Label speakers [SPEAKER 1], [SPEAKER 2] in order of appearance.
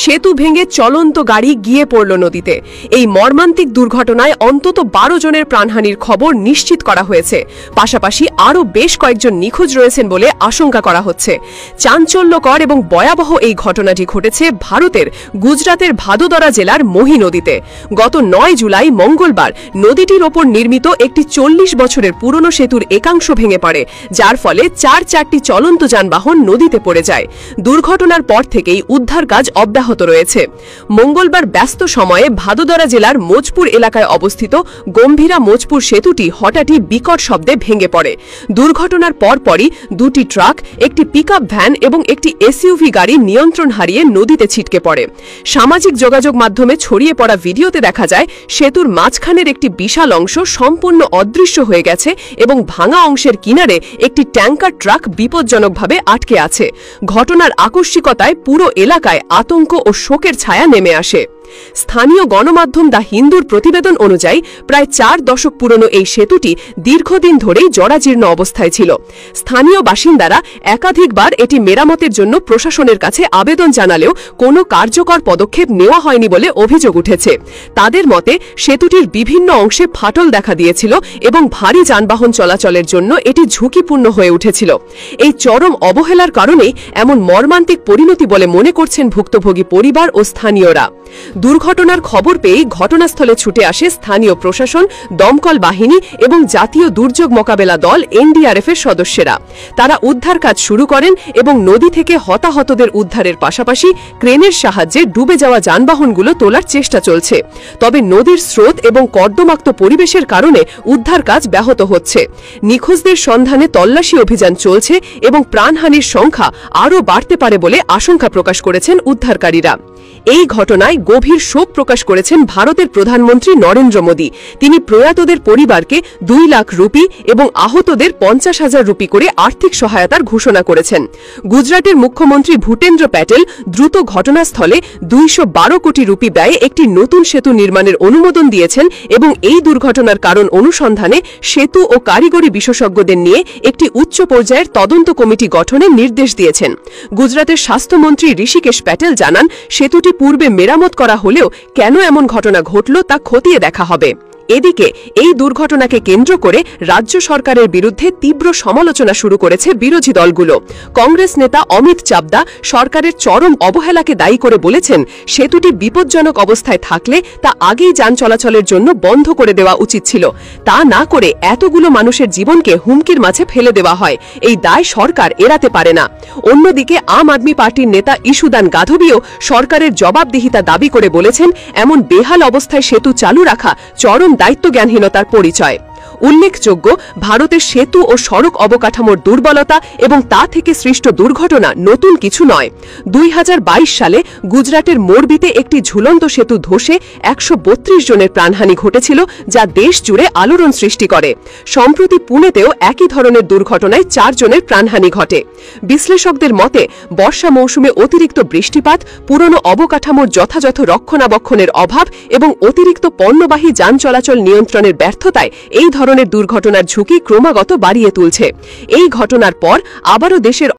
[SPEAKER 1] সেতু ভেঙে চলন্ত গাড়ি গিয়ে পড়ল নদীতে। এই মর্মান্তিক দুর্ঘটনায় অন্তত 12 জনের প্রাণহানির খবর নিশ্চিত করা হয়েছে। পাশাপাশি আরও বেশ কয়েকজন নিখোঁজ রয়েছেন বলে আশঙ্কা করা হচ্ছে। চাঞ্চল্যকর এবং ভয়াবহ এই ঘটনাটি ঘটেছে ভারতের গুজরাতের ভাদোদরা জেলার মহি নদীতে। গত 9 জুলাই মঙ্গলবার নদীটির ওপর নির্মিত একটি 40 বছরের পুরনো সেতুর একাংশ ভেঙে পড়ে, যার ফলে 4টি চলন্ত যানবাহন নদীতে পড়ে যায়। দুর্ঘটনার পর থেকেই উদ্ধার কাজ অব্যাহত রয়েছে। মঙ্গলবার ব্যস্ত সময়ে ভাদোদরা জেলার মোজপুর এলাকায় অবস্থিত গম্ভীরা মোজপুর সেতুটি হঠাৎই বিকট শব্দে ভেঙে পড়ে। দুর্ঘটনার পরপরই 2টি ট্রাক, একটি পিকআপ ভ্যান এবং একটি এসইউভি গাড়ি নিয়ন্ত্রণ হারিয়ে নদীতে ছিটকে পড়ে। সামাজিক যোগাযোগ মাধ্যমে ছড়িয়ে পড়া ভিডিওতে দেখা যায় সেতুর মাঝখানের একটি বিশাল অংশ সম্পূর্ণ অদৃশ্য হয়ে গেছে এবং ভাঙা অংশের কিনারে একটি ট্যাঙ্কার ট্রাক বিপজ্জনকভাবে আটকে আছে। ঘটনার আকস্মিকতায় পুরো এলাকায় আতঙ্ক ও শোকের ছায়া নেমে আসে। স্থানীয় গণমাধ্যম দ্য হিন্দুর প্রতিবেদন অনুযায়ী প্রায় 4 দশক পুরনো এই সেতুটি দীর্ঘদিন ধরেই জরাজীর্ণ অবস্থায় ছিল। স্থানীয় বাসিন্দারা একাধিকবার এটি মেরামতের জন্য প্রশাসনের কাছে আবেদন জানালেও কোনো কার্যকর পদক্ষেপ নেওয়া হয়নি বলে অভিযোগ উঠেছে। তাদের মতে সেতুটির বিভিন্ন অংশে ফাটল দেখা দিয়েছিল এবং ভারী যানবাহন চলাচলের জন্য এটি ঝুঁকিপূর্ণ হয়ে উঠেছিল। এই চরম অবহেলার কারণেই এমন মর্মান্তিক পরিণতি বলে মনে করছেন ভুক্তভোগী পরিবার ও স্থানীয়রা। দুর্ঘটনার খবর পেয়ে ঘটনাস্থলে ছুটে আসে স্থানীয় প্রশাসন, দমকল বাহিনী এবং জাতীয় দুর্যোগ মোকাবেলা দল এনডিআরএফ এর সদস্যরা। তারা উদ্ধার কাজ শুরু করেন এবং নদী থেকে হতাহতদের উদ্ধারের পাশাপাশি ক্রেনের সাহায্যে ডুবে যাওয়া যানবাহনগুলো তোলার চেষ্টা চলছে। তবে নদীর স্রোত এবং কর্দমাক্ত পরিবেশের কারণে উদ্ধার কাজ ব্যাহত হচ্ছে। নিখোঁজদের সন্ধানে তল্লাশি অভিযান চলছে এবং প্রাণহানির সংখ্যা আরও বাড়তে পারে বলে আশঙ্কা প্রকাশ করেছেন উদ্ধারকারীরা। এই ঘটনায় গভীর শোক প্রকাশ করেছেন ভারতের প্রধানমন্ত্রী নরেন্দ্র মোদী। তিনি প্রয়াতদের পরিবারকে 2 লাখ রুপি এবং আহতদের 50,000 রুপি করে আর্থিক সহায়তার ঘোষণা করেছেন। গুজরাটের মুখ্যমন্ত্রী ভূপেন্দ্র প্যাটেল দ্রুত ঘটনাস্থলে 212 কোটি রুপি ব্যয়ে একটি নতুন সেতু নির্মাণের অনুমোদন দিয়েছেন এবং এই দুর্ঘটনার কারণ অনুসন্ধানে সেতু ও কারিগরি বিশেষজ্ঞদের নিয়ে একটি উচ্চ পর্যায়ের তদন্ত কমিটি গঠনের নির্দেশ দিয়েছেন। গুজরাটের স্বাস্থ্যমন্ত্রী ঋষিকেশ প্যাটেল জানান, সেতুটি পূর্বে মেরামত করা হলেও কেন এমন ঘটনা ঘটল তা খতিয়ে দেখা হবে। এদিকে এই দুর্ঘটনাকে কেন্দ্র করে রাজ্য সরকারের বিরুদ্ধে তীব্র সমালোচনা শুরু করেছে বিরোধী দলগুলো। কংগ্রেস নেতা অমিত চাবদা সরকারের চরম অবহেলাকে দায়ী করে বলেছেন, সেতুটি বিপজ্জনক অবস্থায় থাকলে তা আগেই যান চলাচলের জন্য বন্ধ করে দেওয়া উচিত ছিল। তা না করে এতগুলো মানুষের জীবনকে হুমকির মাঝে ফেলে দেওয়া হয়। এই দায় সরকার এড়াতে পারে না। অন্যদিকে আম আদমি পার্টির নেতা ইস্যুদান গাধবিও সরকারের জবাবদিহিতা দাবি করে বলেছেন, এমন বেহাল অবস্থায় সেতু চালু রাখা চরম দায়িত্বজ্ঞানহীনতার পরিচয়। উল্লেখযোগ্য, ভারতের সেতু ও সড়ক অবকাঠামোর দুর্বলতা এবং তা থেকে সৃষ্ট দুর্ঘটনা নতুন কিছু নয়। 2022 সালে গুজরাটের মোরবিতে একটি ঝুলন্ত সেতু ধসে 132 জনের প্রাণহানি ঘটেছিল, যা দেশ জুড়ে আলোড়ন সৃষ্টি করে। সম্প্রতি পুনেতেও একই ধরনের দুর্ঘটনায় 4 জনের প্রাণহানি ঘটে। বিশ্লেষকদের মতে, বর্ষা মৌসুমে অতিরিক্ত বৃষ্টিপাত, পুরনো অবকাঠামোর যথাযথ রক্ষণাবেক্ষণের অভাব এবং অতিরিক্ত পণ্যবাহী যান চলাচল নিয়ন্ত্রণের ব্যর্থতায় এই ধরনের দুর্ঘটনার ঝুঁকি ক্রমাগত বাড়িয়ে তুলছে। এই ঘটনার পর আবারও দেশের